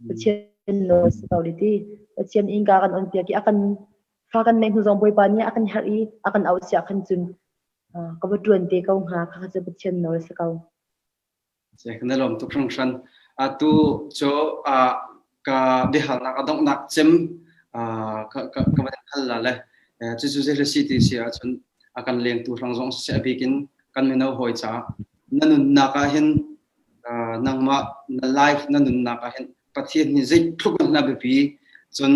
pathian no se ti pathian inga kan on pia ki akan fa kan nei hu zo boi pani akan hari akan au si akan chun ka putun te ko nga kha chu pathian no se ko se khna lom tu khang shan atu cho ka bihal na adong nak chem ka ma khal la le chu chu se city sia chun akan leng tu rang jong se bikin kan me no hoi cha nanun na ka hin nangma na life nanun na ka hin pathian ni zai thuk na be pi chun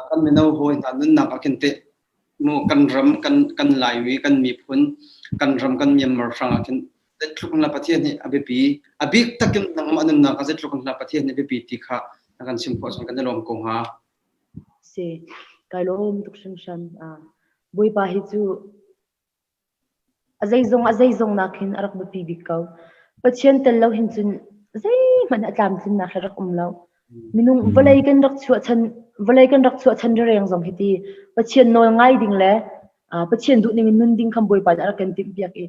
kan me no hoi na nun na ka kente mo kan ram kan lai wi kan mi phun kan ram kan mi mar frang kin det lukang la pathian ni abepi abik takin nang manun na kajet lukang la pathian ni abepi tikha nakan simpo sang kan lom kong ha se kalom tukshan shan boi pa hi chu azai zong nakin arak ba pi bikaw pathian tel lo hin chun zai man atam chin na kharak umlo minung valai kan rak chu chan reng zong hiti pathian nol ngai ding le pathian du ning nun ding kham boi pa arak kan tim piak e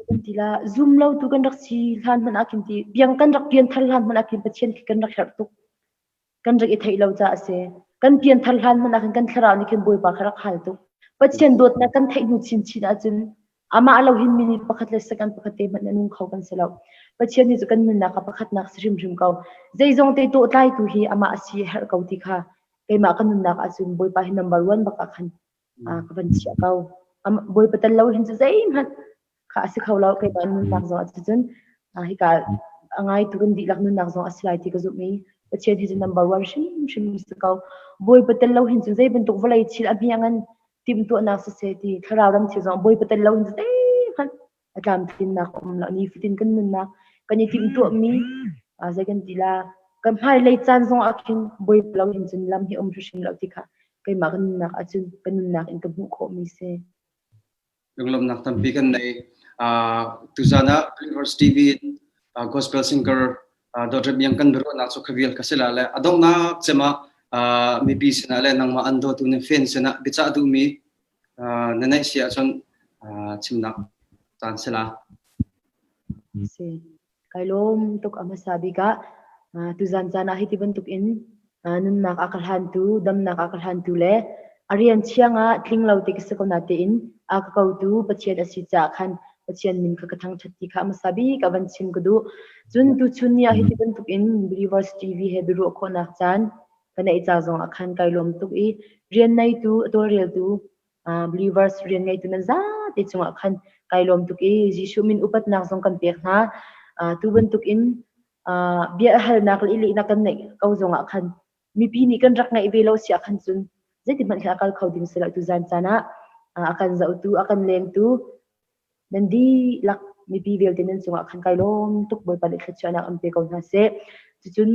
kan tila zoom lo tu kan rak si hlan man akin ti biang kan rak pian thal hlan man akin pathian ki kan rak her tu kan rak i thei lo cha ase kan pian thal hlan man akin kan tharau ni kin boi pa kharak hal tu pathian dot na kan thei nu chin chin a chun ama alo hin minute pakhat le second pakhat te man anung khau kan selo pathian ni chu kan na ka pakhat nak srim rim kau zai zong te to tlai tu hi ama asi her kau ti kha keima kan na ka chun boi pa hi number 1 baka khan ka ban chia kau boi patal lo hin zai man kha asi khawlaw kai ban nun nak zo achun hi ka angai tu kan di lak nun nak zo aslai ti ka zu mi pathian hi number 1 shim sikau boi patal lo hin zai ban tok valai chil abi angan tim tu nak sa se ti tharaw ram chi zo boi patal lo hin zai khan atlam tin nak la ni fitin kan nun nak kan ni tim tu mi zai kan dila kan hai lei chan zo akin boi lo hin chun lam hi shim lo ti kha kai ma kan nak achun kan nun nak in ka bu kho mi se lom nak tampi kan nei tuzana university TV gospel singer Dawt Iang kan bero na so khabil kasela le adong na chema mi pi sina le nang ma ando tu ne fan sina bicha du mi nanai sia chon chimna tan sela se kailom tuk ama sabi ka tuzan chana hiti bentuk in nun nak akalhan tu dam nak akalhan tu le arian chianga tling lo te kisako na te in akakau tu pathian asi cha khan pathian min kha kathang thatti kha masabi ka ban chim kudu chun tu chunia hiti bentuk in believers TV he biru kho nak chan kana i cha zong akhan kailom tuk i rian nai tu atorial tu believers rian ngai tu na za te chunga khan kailom tuk i jisu min upat nak zong kan pek na tu bentuk in bia hal nak li na kan nei kau zonga khan mi pi ni kan rak ngai velo sia khan chun zeti man kha kal khoding sela tu zan chana akan zau tu akan leng tu dan di lak mi pi vel tenen chunga khan kai lom tuk boi pa le kha chana am pe ko na se chun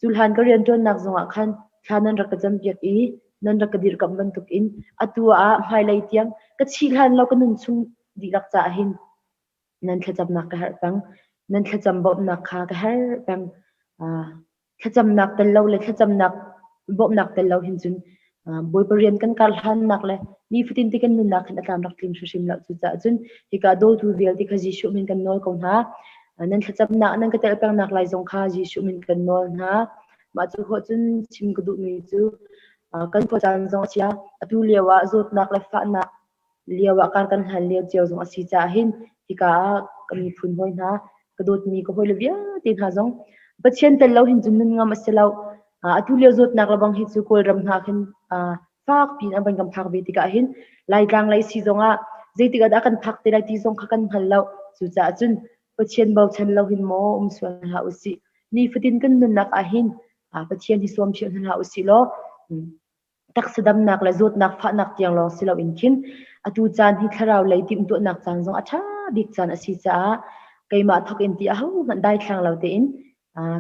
chulhan ka rian ton nak zonga khan thanan rak ka jam piak i nan rak ka dir kam ban tuk in atua mai lai tiang ka chi hlan lo ka nun chung di lak cha hin nan kha jam nak ka har pang nan kha jam bob nak kha ka har pang kha jam nak tel lo le kha jam nak bob nak tel lo hin chun boy parian kan kalhan nak le ni fitin ti kan nun nak kan atam rak tlim shim la chu cha chun hi ka do tu vel ti khaji shu min kan nol kon ha nan thachap na nan ka tel pang nak lai jong kha ji shu min kan nol ha ma chu ho chun chim ku du mi chu kan ko chan jong chia atu lewa zot nak le fa na lewa kar kan hal le cheu jong asi cha hin hi ka kami phun hoi na ka dot mi ko hoi le via tin ha jong pathian tel lo hin jun nun ngam aselo atu le zot nak labang hi chu kol ram ha khin phak pin aban gam phak be ti ka hin lai tlang lai si zonga zeiti ga da kan phak te lai ti zong kha kan hal lo chu cha chun pathian bau chan lo hin mo suan ha usi ni fitin kan nun nak a hin pathian hi som chian ha usi lo tak sedam nak la zot nak pha nak tiang long silo in khin atu chan hi tharau lai tim to nak chang zong atha dik chan asi cha keima thok in ti a ho man dai thlang lo te in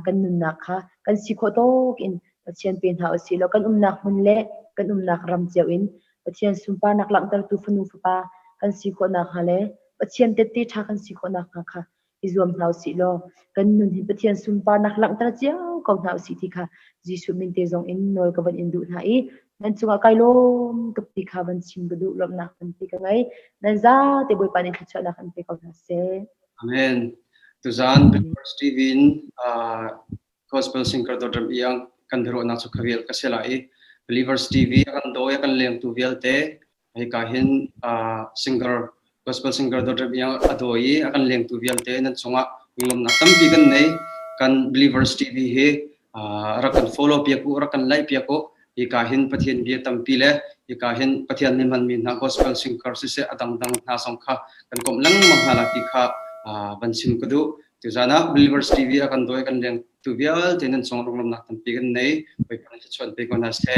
kan nun nak kha kan si kho tok in pathian pen ha usi lo kan nak mun le kan nak ram cheu in pathian sumpa nak lang tar tu phanu fa kan si kho nak ha le pathian te ti tha kan si kho nak kha izom hlau si lo kan nun hi pathian sumpa nak lang tar chiao ko hlau si ti kha jisu min te zong in nol ka ban in du na i nan chunga kai lom kap ti kha ban sim du lom nak kan ti ka ngai nan za te boy pani khacha nak kan te ko na se Amen. Tuzan Believers TV gospel singer dodram Iang kan dharo na chu khavel kaselai Believers TV kan do ya kan lem tu velte ai kahin singer gospel singer dodram Iang adoi akan lem tu velte nan chunga ngom na tampi kan nei kan Believers TV he rakan follow piaku rakan like piaku i kahin pathian bi tampi le i kahin pathian ni man min na gospel singer se adang dang na song kha kan kom lang manghala ti kha bansim kudu tuzana Believers TV akan doi kan leng tu vial tenan song rong nam na tampi kan nei pai kan chuan pe kon na se